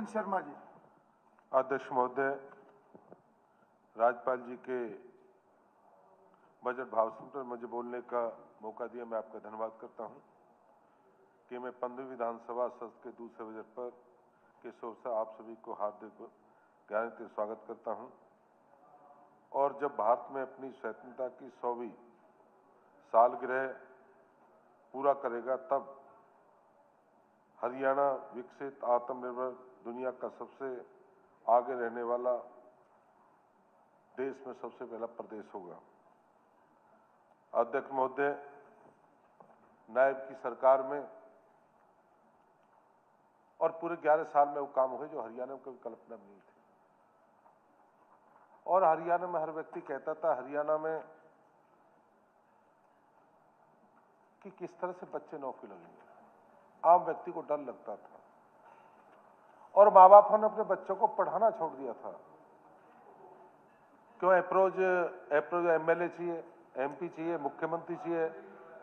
गोविंद शर्मा जी। अध्यक्ष महोदय, राज्यपाल जी के बजट भाषण पर मुझे बोलने का मौका दिया, मैं आपका धन्यवाद करता हूं कि मैं 15वीं विधानसभा सत्र के दूसरे बजट पर के अवसर से आप सभी को हार्दिक स्वागत करता हूं। और जब भारत में अपनी स्वतंत्रता की 100वीं सालगिरह पूरा करेगा, तब हरियाणा विकसित आत्मनिर्भर दुनिया का सबसे आगे रहने वाला देश में सबसे पहला प्रदेश होगा। अध्यक्ष महोदय, नायब की सरकार में और पूरे 11 साल में वो काम हुए जो हरियाणा में कभी कल्पना नहीं थी। और हरियाणा में हर व्यक्ति कहता था हरियाणा में कि किस तरह से बच्चे नौकरी लगेंगे, आम व्यक्ति को डर लगता था और माँ बापों ने अपने बच्चों को पढ़ाना छोड़ दिया था। क्यों? अप्रोच एमएलए चाहिए, एमपी चाहिए, मुख्यमंत्री चाहिए,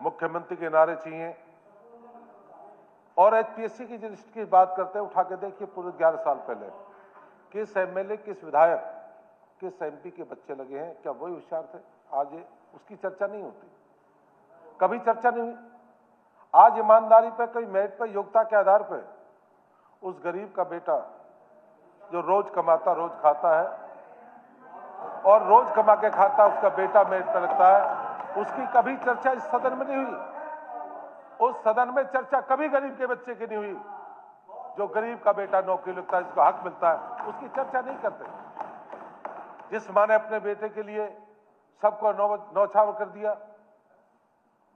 मुख्यमंत्री के नारे चाहिए। और एचपीएससी की लिस्ट की बात करते हैं, उठा के देखिए पूरे 11 साल पहले किस एमएलए, किस विधायक, किस एमपी के बच्चे लगे हैं। क्या वही होशियार थे? आज उसकी चर्चा नहीं होती, कभी चर्चा नहीं हुई। आज ईमानदारी पे, कोई मेरिट पे, योग्यता के आधार पे उस गरीब का बेटा जो रोज कमाता रोज खाता है और रोज कमा के खाता उसका बेटा मेरिट पे लगता है, उसकी कभी चर्चा इस सदन में नहीं हुई। उस सदन में चर्चा कभी गरीब के बच्चे की नहीं हुई। जो गरीब का बेटा नौकरी लगता है, जिसको हक मिलता है, उसकी चर्चा नहीं करते। जिस मां ने अपने बेटे के लिए सबको नौछावर कर दिया,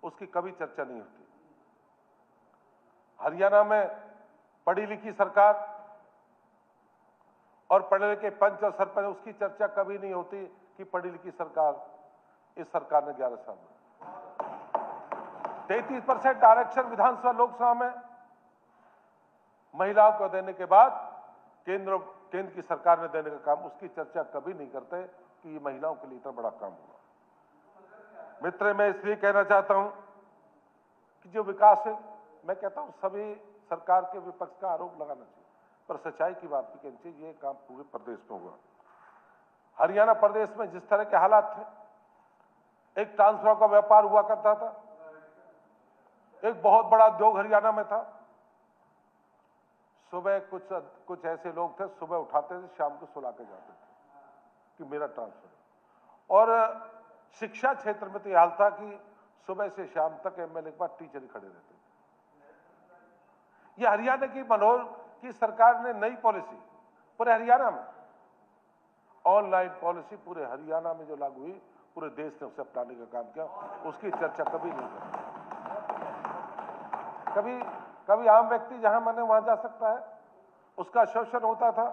उसकी कभी चर्चा नहीं होती। हरियाणा में पढ़ी लिखी सरकार और पढ़े लिखे पंच और सरपंच, उसकी चर्चा कभी नहीं होती कि पढ़ी लिखी सरकार इस सरकार ने 11 साल में 33% आरक्षण विधानसभा लोकसभा में महिलाओं को देने के बाद केंद्र की सरकार ने देने का काम, उसकी चर्चा कभी नहीं करते कि ये महिलाओं के लिए इतना बड़ा काम हुआ। मित्र, मैं इसलिए कहना चाहता हूं कि जो विकास है, मैं कहता हूं सभी सरकार के विपक्ष का आरोप लगाना चाहिए, पर सच्चाई की बात भी कहनी चाहिए। ये काम पूरे प्रदेश में हुआ। हरियाणा प्रदेश में जिस तरह के हालात थे, एक ट्रांसफर का व्यापार हुआ करता था, एक बहुत बड़ा उद्योग हरियाणा में था। सुबह कुछ ऐसे लोग थे, सुबह उठाते थे, शाम को सुला के जाते थे कि मेरा ट्रांसफर। और शिक्षा क्षेत्र में तो यह हाल था कि सुबह से शाम तक एमएलए के पास टीचर ही खड़े रहते थे। यह हरियाणा की मनोहर की सरकार ने नई पॉलिसी पूरे हरियाणा में, ऑनलाइन पॉलिसी पूरे हरियाणा में जो लागू हुई, पूरे देश ने उसे अपनाने का काम किया, उसकी चर्चा कभी नहीं की। कभी आम व्यक्ति जहां मने वहां जा सकता है, उसका शोषण होता था।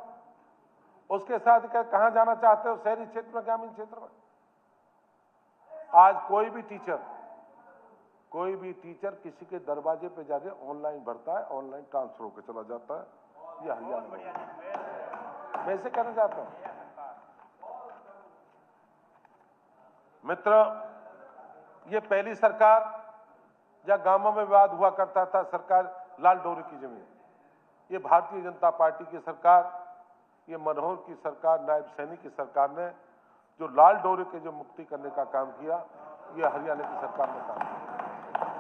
उसके साथ कहां जाना चाहते हो, शहरी क्षेत्र में, ग्रामीण क्षेत्र में। आज कोई भी टीचर किसी के दरवाजे पे जाके ऑनलाइन भरता है, ऑनलाइन ट्रांसफर होकर चला जाता है। ये हरियाणा में, मैं इसे कहना चाहता हूं। मित्र, ये पहली सरकार जहां गांवों में विवाद हुआ करता था, सरकार लाल डोरी की जमीन, ये भारतीय जनता पार्टी की सरकार, ये मनोहर की सरकार, नायब सैनी की सरकार ने जो लाल डोरी के जो मुक्ति करने का काम किया, ये हरियाणा की सरकार ने काम किया।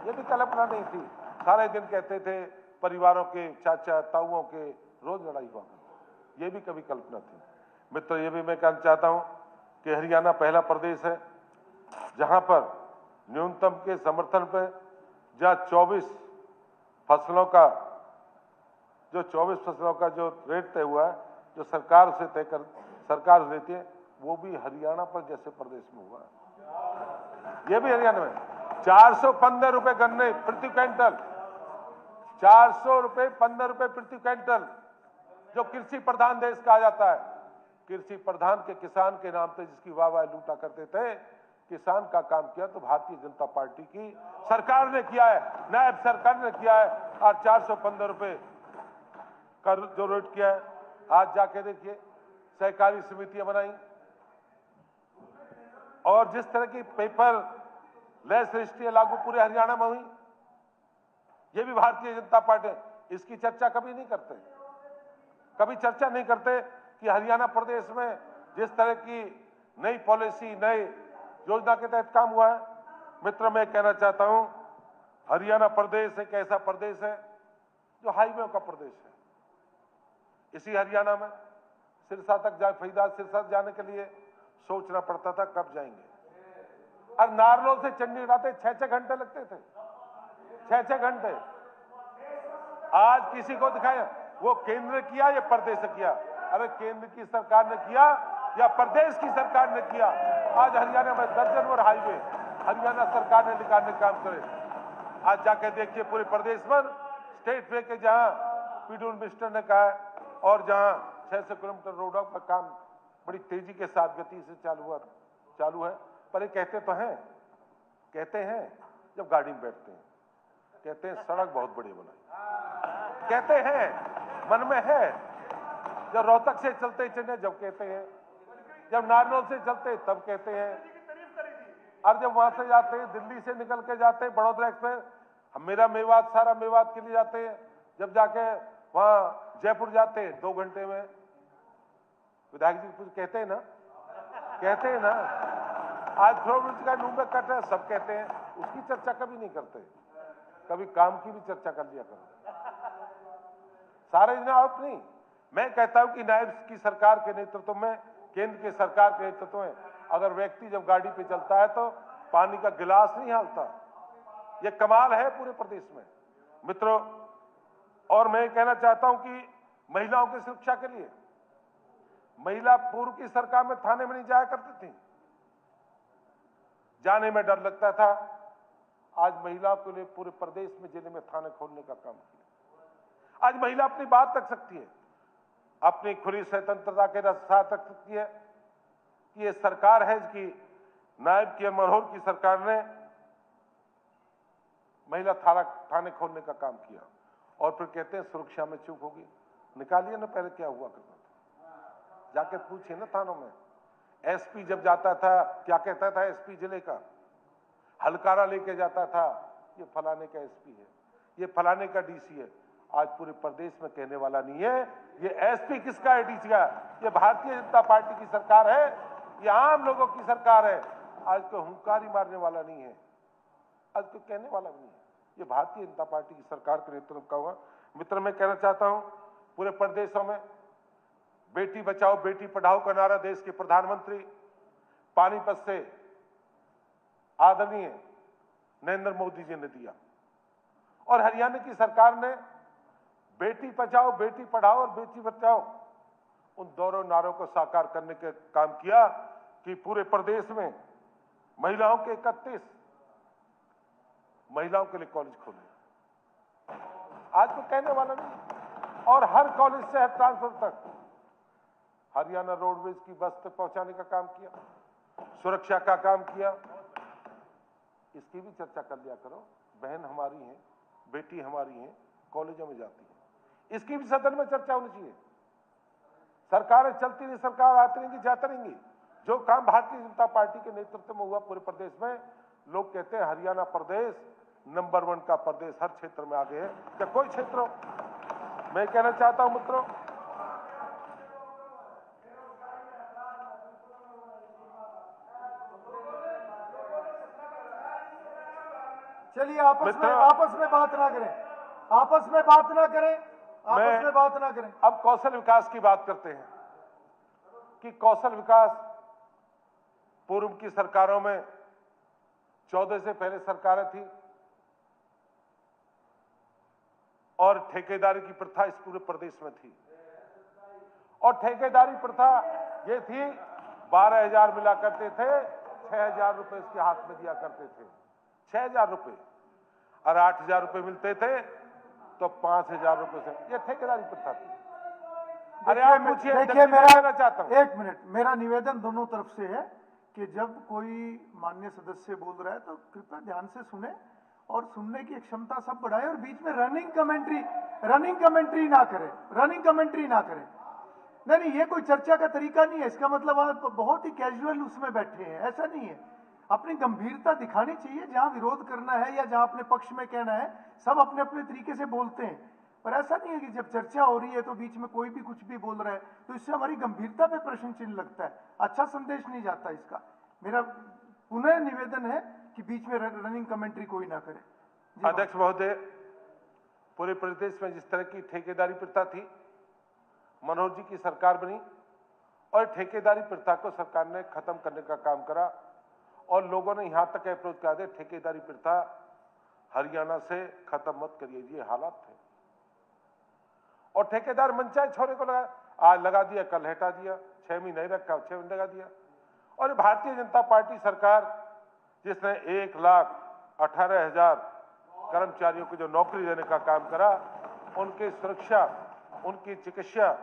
ये भी कल्पना नहीं थी। सारे दिन कहते थे परिवारों के, चाचा ताऊओं के रोज लड़ाई हुआ, ये भी कभी कल्पना थी। मित्र, ये भी मैं कहना चाहता हूं कि हरियाणा पहला प्रदेश है जहां पर न्यूनतम के समर्थन पे जहां 24 फसलों का जो रेट तय हुआ है, जो सरकार उसे तय कर सरकार देती है, वो भी हरियाणा पर जैसे प्रदेश में हुआ है। ये भी हरियाणा में 415 रुपए गन्ने प्रति क्विंटल, 415 रुपए प्रति क्विंटल, जो कृषि प्रधान देश कहा जाता है। कृषि प्रधान के किसान के नाम पे जिसकी वाह लूटा करते थे, किसान का काम किया तो भारतीय जनता पार्टी की सरकार ने किया है, नायब सरकार ने किया है। और 415 रुपए का जो रेट किया है, आज जाके देखिए सहकारी समितियां बनाई, और जिस तरह की पेपर लेस रजिस्ट्रियां लागू पूरे हरियाणा में हुई, ये भी भारतीय जनता पार्टी, इसकी चर्चा कभी नहीं करते। कभी चर्चा नहीं करते कि हरियाणा प्रदेश में जिस तरह की नई पॉलिसी, नई योजना के तहत काम हुआ है। मित्र, मैं कहना चाहता हूं, हरियाणा प्रदेश एक ऐसा प्रदेश है जो हाईवे का प्रदेश है। इसी हरियाणा में सिरसा तक फरीदाबाद सिरसा जाने के लिए सोचना पड़ता था कब जाएंगे, और नारनौल से चंडीगढ़ आते 6-6 घंटे लगते थे, 6-6 घंटे। आज किसी को दिखाया वो केंद्र किया या प्रदेश ने किया? अरे केंद्र की सरकार ने किया या प्रदेश की सरकार ने किया? आज हरियाणा में दर्जन और हाईवे हरियाणा सरकार ने निकालने का काम करे। आज जाके देखिए पूरे प्रदेश में स्टेट वे के जहां पीडब्ल्यू मिनिस्टर ने कहा है और जहां 600 किलोमीटर रोडों का काम बड़ी तेजी के साथ गति से चालू है। पर ये कहते हैं जब गाड़ी में बैठते हैं, कहते हैं सड़क बहुत बड़ी बनाई, कहते हैं मन में है। जब रोहतक से चलते चले जब कहते हैं, जब नारनौल से चलते तब कहते हैं, और जब वहां से जाते हैं दिल्ली से निकल के जाते हैं बड़ौदा एक्सप्रेस, हम मेरा मेवात सारा मेवात के लिए जाते हैं, जब जाके वहां जयपुर जाते हैं 2 घंटे में। विधायक जी कुछ कहते हैं ना, आज फ्लोब्रिज का नूबे कट है, सब कहते हैं, उसकी चर्चा कभी नहीं करते। कभी काम की भी चर्चा कर लिया करो, सारे दिन आरोप नहीं। मैं कहता हूं कि नायब की सरकार के नेतृत्व में, केंद्र की सरकार के नेतृत्व में अगर व्यक्ति जब गाड़ी पे चलता है तो पानी का गिलास नहीं हालता। ये कमाल है पूरे प्रदेश में मित्रों। और मैं कहना चाहता हूं कि महिलाओं की सुरक्षा के लिए महिला पूर्व की सरकार में थाने में नहीं जाया करती थी, जाने में डर लगता था। आज महिलाओं के लिए पूरे प्रदेश में जिले में थाने खोलने का काम किया। आज महिला अपनी बात रख सकती है, अपनी खुली स्वतंत्रता के साथ रख सकती है। कि ये सरकार है कि नायब की मनोहर की सरकार ने महिला थाने खोलने का काम किया, और फिर कहते हैं सुरक्षा में चूक होगी। निकालिए ना पहले क्या हुआ करता था, जाके पूछिए ना थानों में। एसपी जब जाता था क्या कहता था? एसपी जिले का हलकारा लेके जाता था, ये फलाने का एसपी है, ये फलाने का डीसी है। आज पूरे प्रदेश में कहने वाला नहीं है ये एसपी किसका है, डीसी का। ये भारतीय जनता पार्टी की सरकार है, ये आम लोगों की सरकार है। आज कोई हुंकारी मारने वाला नहीं है, आज कोई कहने वाला नहीं है। ये भारतीय जनता पार्टी की सरकार के नेतृत्व का हुआ। मित्र, मैं कहना चाहता हूं पूरे प्रदेशों में बेटी बचाओ बेटी पढ़ाओ का नारा देश के प्रधानमंत्री पानीपत से आदरणीय नरेंद्र मोदी जी ने दिया, और हरियाणा की सरकार ने बेटी बचाओ बेटी पढ़ाओ और बेटी बचाओ उन दोनों नारों को साकार करने के काम किया कि पूरे प्रदेश में महिलाओं के 31 महिलाओं के लिए कॉलेज खोले। आज तो कहने वाला नहीं, और हर कॉलेज से हर ट्रांसफर तक हरियाणा रोडवेज की बस तक पहुंचाने का काम किया, सुरक्षा का काम किया। इसकी भी चर्चा कर लिया करो। बहन हमारी है, बेटी हमारी है, कॉलेजों में जाती है, इसकी भी सदन में चर्चा होनी चाहिए। सरकारें चलती नहीं, सरकार आती रहेंगी जाती रहेंगी। जो काम भारतीय जनता पार्टी के नेतृत्व में हुआ पूरे प्रदेश में, लोग कहते हैं हरियाणा प्रदेश नंबर 1 का प्रदेश, हर क्षेत्र में आगे है, या कोई क्षेत्र हो। मैं कहना चाहता हूं मित्रों, चलिए आपस में बात ना करें, आपस में बात ना करें। अब कौशल विकास की बात करते हैं कि कौशल विकास पूर्व की सरकारों में 14 से पहले सरकारें थी, और ठेकेदारी की प्रथा इस पूरे प्रदेश में थी। और ठेकेदारी प्रथा ये थी 12,000 मिला करते थे, 6,000 रुपए इसके हाथ में दिया करते थे, 6,000 रुपए, और 8,000 रुपए मिलते थे तो 5,000 रुपए से, ये ठेकेदारी प्रथा थी। अरे आप पूछिए, देखिए मेरा चाहता हूं 1 मिनट, मेरा निवेदन दोनों तरफ से है कि जब कोई माननीय सदस्य बोल रहा है तो कृपया ध्यान से सुने और सुनने की क्षमता सब बढ़ाएं, और बीच में रनिंग कमेंट्री ना करें। नहीं, ये कोई चर्चा का तरीका नहीं है। इसका मतलब आप बहुत ही कैजुअल उसमें बैठे हैं, ऐसा नहीं है। अपनी गंभीरता दिखानी चाहिए। जहां विरोध करना है या जहां अपने पक्ष में कहना है, सब अपने अपने तरीके से बोलते हैं। पर ऐसा नहीं है कि जब चर्चा हो रही है तो बीच में कोई भी कुछ भी बोल रहा है, तो इससे हमारी गंभीरता पे प्रश्न चिन्ह लगता है, अच्छा संदेश नहीं जाता इसका। मेरा पुनः निवेदन है कि बीच में रनिंग कमेंट्री कोई ना करे। अध्यक्ष महोदय, पूरे प्रदेश में जिस तरह की ठेकेदारी प्रथा थी, मनोहर जी की सरकार बनी और ठेकेदारी प्रथा को सरकार ने खत्म करने का काम करा और लोगों ने यहां तक अप्रोच किया था, ठेकेदारी प्रथा हरियाणा से खत्म मत करिए, ये हालात थे। और ठेकेदार मनचाहे छोरे को आज लगा दिया, कल हटा दिया, 6 महीने नहीं रखा, 6 महीने लगा दिया। और भारतीय जनता पार्टी सरकार जिसने 1,18,000 कर्मचारियों को जो नौकरी देने का काम करा, उनकी सुरक्षा, उनकी चिकित्सा,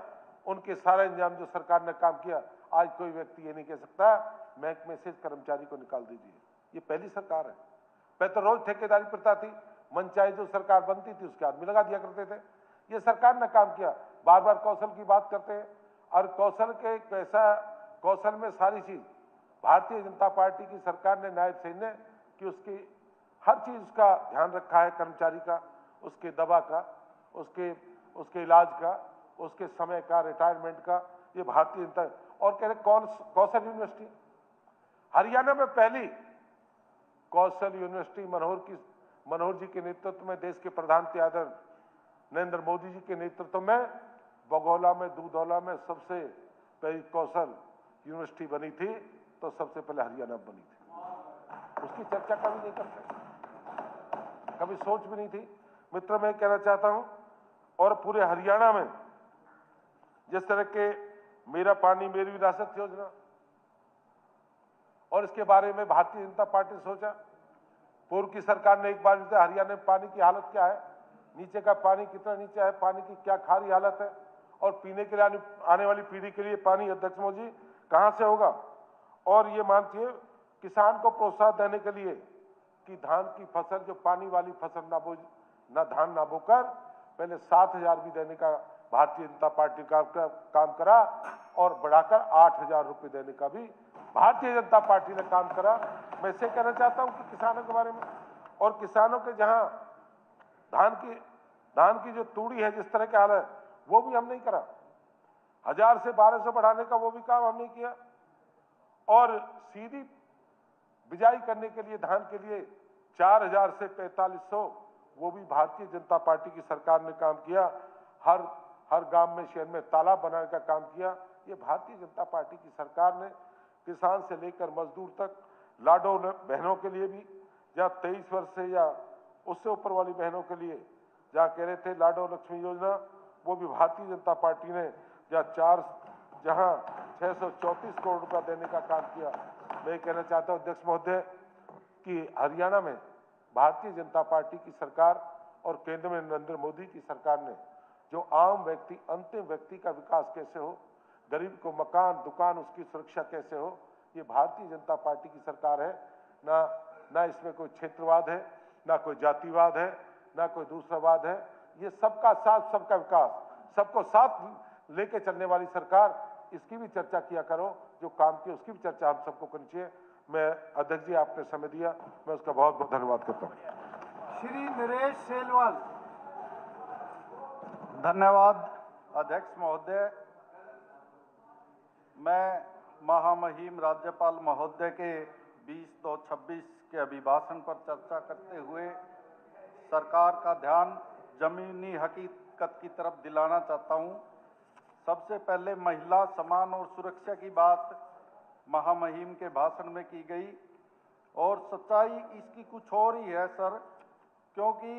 उनके सारे इंतजाम जो सरकार ने काम किया, आज कोई व्यक्ति ये नहीं कह सकता महकमे से कर्मचारी को निकाल दीजिए। ये पहली सरकार है। पहले तो रोज ठेकेदारी प्रथा थी, मनचाहे जो सरकार बनती थी उसके आदमी लगा दिया करते थे। ये सरकार ने काम किया। बार बार कौशल की बात करते हैं और कौशल के पैसा, कौशल में सारी चीज भारतीय जनता पार्टी की सरकार ने, नायब सैन्य कि उसकी हर चीज उसका ध्यान रखा है, कर्मचारी का, उसके दवा का, उसके इलाज का, उसके समय का, रिटायरमेंट का। ये भारतीय जनता। और कह रहे कौशल यूनिवर्सिटी, हरियाणा में पहली कौशल यूनिवर्सिटी मनोहर जी के नेतृत्व में, देश के प्रधान आदरणीय नरेंद्र मोदी जी के नेतृत्व में बगौला में, दूधौला में सबसे पहली कौशल यूनिवर्सिटी बनी थी, तो सबसे पहले हरियाणा बनी थी। उसकी चर्चा कभी नहीं करते, कभी सोच भी नहीं थी। मित्र, मैं कहना चाहता हूं, और पूरे हरियाणा में जिस तरह के मेरा पानी मेरी विरासत योजना, और इसके बारे में भारतीय जनता पार्टी ने सोचा। पूर्व की सरकार ने एक बार हरियाणा में पानी की हालत क्या है, नीचे का पानी कितना नीचे है, पानी की क्या खारी हालत है, और पीने के लिए आने वाली पीढ़ी के लिए पानी, अध्यक्ष मोदी जी, कहां से होगा। और ये मानिए किसान को प्रोत्साहन देने के लिए कि धान की फसल, जो पानी वाली फसल ना धान ना बोकर पहले 7,000 भी देने का भारतीय जनता पार्टी का काम करा, और बढ़ाकर 8,000 रुपए देने का भी भारतीय जनता पार्टी ने काम करा। मैं इसे कहना चाहता हूं कि किसानों के बारे में, और किसानों के जहां धान की जो तूड़ी है, जिस तरह का हाल है, वो भी हम नहीं करा। 1000 से 1200 बढ़ाने का वो भी काम हमने किया। और सीधी बिजाई करने के लिए धान के लिए 4000 से 4500, वो भी भारतीय जनता पार्टी की सरकार ने काम किया। हर गांव में, शहर में तालाब बनाने का काम किया। ये भारतीय जनता पार्टी की सरकार ने किसान से लेकर मजदूर तक, लाडो बहनों के लिए भी, जहां 23 वर्ष से या उससे ऊपर वाली बहनों के लिए जहां कह रहे थे लाडो लक्ष्मी योजना, वो भी भारतीय जनता पार्टी ने जहां 634 करोड़ रुपया देने का काम किया। मैं कहना चाहता हूं अध्यक्ष महोदय कि हरियाणा में भारतीय जनता पार्टी की सरकार और केंद्र में नरेंद्र मोदी की सरकार ने जो आम व्यक्ति, अंतिम व्यक्ति का विकास कैसे हो, गरीब को मकान, दुकान, उसकी सुरक्षा कैसे हो, ये भारतीय जनता पार्टी की सरकार है। ना इसमें कोई क्षेत्रवाद है, ना कोई जातिवाद है, ना कोई दूसरा वाद है। ये सबका साथ, सबका विकास, सबको साथ लेके चलने वाली सरकार। इसकी भी चर्चा किया करो, जो काम किया उसकी भी चर्चा हम सबको करनी चाहिए। मैं अध्यक्ष जी, आपने समय दिया, मैं उसका बहुत बहुत धन्यवाद करता हूँ। श्री नरेश सेलवाल। धन्यवाद अध्यक्ष महोदय। मैं महामहिम राज्यपाल महोदय के 20-2-26 के अभिभाषण पर चर्चा करते हुए सरकार का ध्यान जमीनी हकीकत की तरफ दिलाना चाहता हूं। सबसे पहले महिला सम्मान और सुरक्षा की बात महामहिम के भाषण में की गई, और सच्चाई इसकी कुछ और ही है सर, क्योंकि